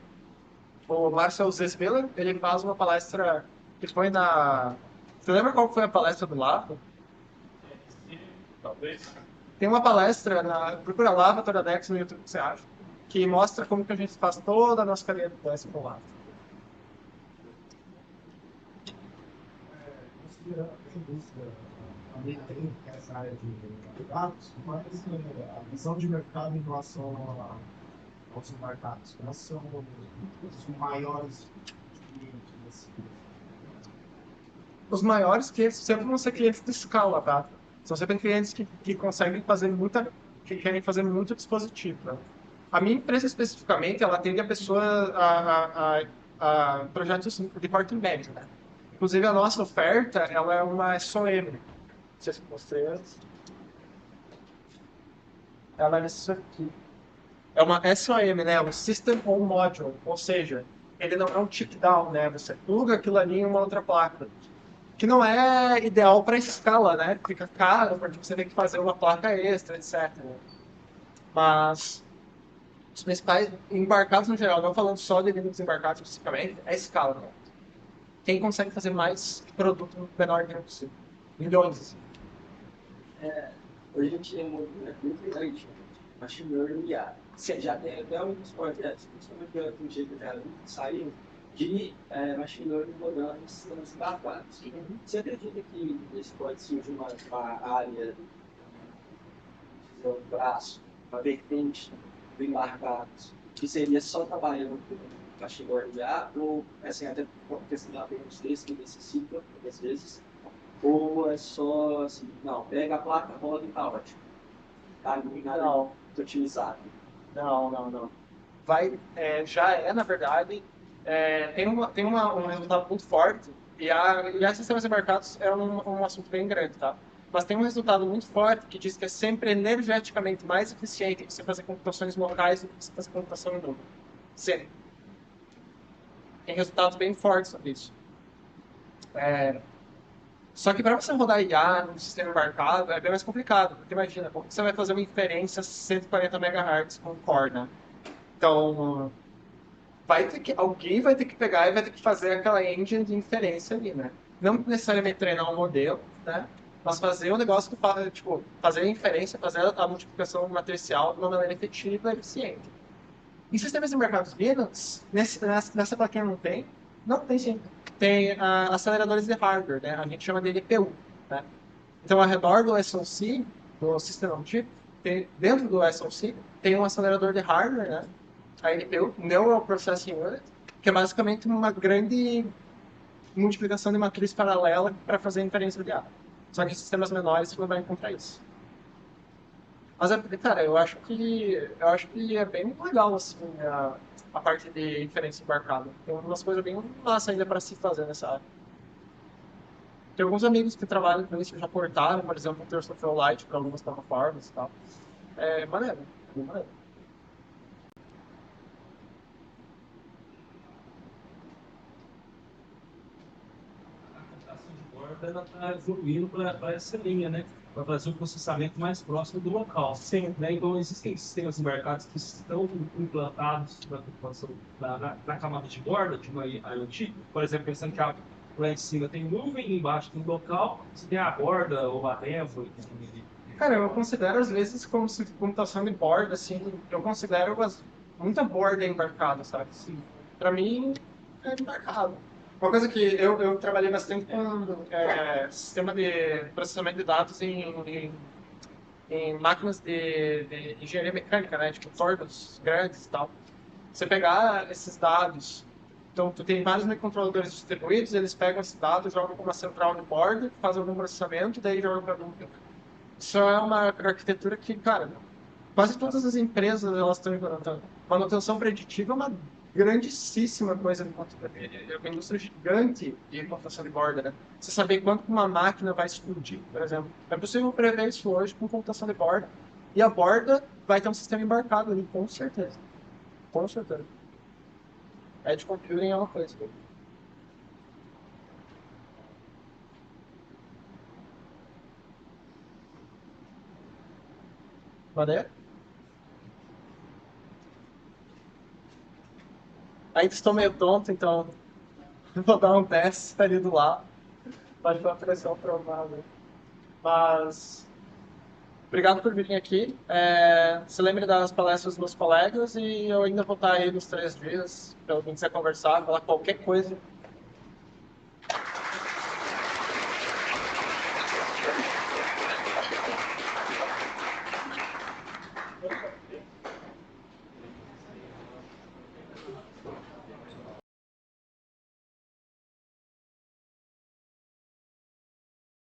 o Marcel Zesmiller, ele faz uma palestra que foi na... Você lembra qual foi a palestra do Lava? Talvez. Tem uma palestra, procura Lava Toradex no YouTube, que você acha, que mostra como que a gente faz toda a nossa cadeia de teste com Lava. Considerando a indústria também tem essa área de dados, mas a visão de mercado em relação aos mercados, quais são os maiores clientes desse? Os maiores clientes sempre vão ser clientes de escala, tá? São sempre clientes que conseguem fazer que querem fazer muito dispositivo. Né? A minha empresa especificamente, ela atende a pessoa a projetos de porte médio, né? Inclusive a nossa oferta, ela é uma SOM. Não sei se mostrei antes. Ela é isso aqui. É uma SOM, né? Um System on Module, ou seja, ele não é um chip down, né? Você pluga aquilo ali em uma outra placa. Que não é ideal para escala, né? Fica caro, porque você tem que fazer uma placa extra, etc. Mas os principais embarcados no geral, não falando só de Linux embarcados especificamente, é escala. Né? Quem consegue fazer mais produto no menor tempo possível? Milhões. Assim. Hoje a gente tem um movimento muito grande, machine learning e IA. Você já tem até alguns projetos, principalmente pela TGV, que saíram de machine learning rodando em sistemas embarcados. Você acredita que isso pode surgir uma área, um braço, uma vertente do embarcados, que seria só trabalhando com machine learning e IA, ou assim, até por questão de apenas desse que necessita, às vezes, ou é só assim, não, pega a placa, roda e tá ótimo. Tá nada otimizado. Não. Já é, na verdade, tem um resultado muito forte, e sistemas embarcados é um assunto bem grande, tá? Mas tem um resultado muito forte que diz que é sempre energeticamente mais eficiente você fazer computações locais do que você fazer computação em nuvem. Sempre. Tem resultados bem fortes sobre isso. Só que para você rodar IA no sistema embarcado é bem mais complicado. Porque imagina, como você vai fazer uma inferência 140 MHz com Core, né? Então, alguém vai ter que pegar e vai ter que fazer aquela engine de inferência ali, né? Não necessariamente treinar um modelo, né? Mas fazer um negócio que tipo, fazer a inferência, fazer a multiplicação matricial de uma maneira efetiva e eficiente. Em sistemas de mercados Linux, nessa plaquinha não tem? Não, tem sim. Tem aceleradores de hardware, né? A gente chama de NPU, né? Então, ao redor do SoC, do System on Chip, dentro do SoC, tem um acelerador de hardware, né? A NPU, Neural Processing Unit, que é basicamente uma grande multiplicação de matriz paralela para fazer inferência de IA. Só que em sistemas menores você não vai encontrar isso. Mas, cara, eu acho que é bem legal, assim, a parte de inferência embarcada. Tem umas coisas bem massa ainda para se fazer nessa área. Tem alguns amigos que trabalham com isso que já portaram, por exemplo, o TensorFlow Lite para algumas plataformas e tal. É maneiro, bem maneiro. A computação de borda está evoluindo para essa linha, né? Para fazer um processamento mais próximo do local. Sim. Né? Então, existem sistemas embarcados que estão implantados na camada de borda de uma IoT. Por exemplo, pensando que lá em cima tem nuvem, embaixo tem local, você tem a borda ou a demo. Cara, eu considero às vezes como se computação de borda, assim, eu considero muita borda embarcada, sabe? Assim, para mim, é embarcado. Uma coisa que eu trabalhei bastante com sistema de processamento de dados em em máquinas de engenharia mecânica, né? Tipo, tornos grandes e tal. Você pegar esses dados, então tu tem vários microcontroladores distribuídos, eles pegam esses dados, jogam para uma central de bordo, fazem algum processamento, daí jogam para núcleo. Isso é uma arquitetura que, cara, quase todas as empresas elas estão implantando. Manutenção preditiva é uma grandíssima coisa de é uma indústria gigante de computação de borda, né? Você saber quanto uma máquina vai explodir, por exemplo. É possível prever isso hoje com computação de borda. E a borda vai ter um sistema embarcado ali, com certeza. Com certeza. Edge computing é uma coisa. Valeu? Ainda estou meio tonto, então vou dar um teste ali do lado. Pode dar pressão provável. Mas obrigado por virem aqui. Se lembre das palestras dos meus colegas e eu ainda vou estar aí nos 3 dias. Se alguém quiser conversar, falar qualquer coisa.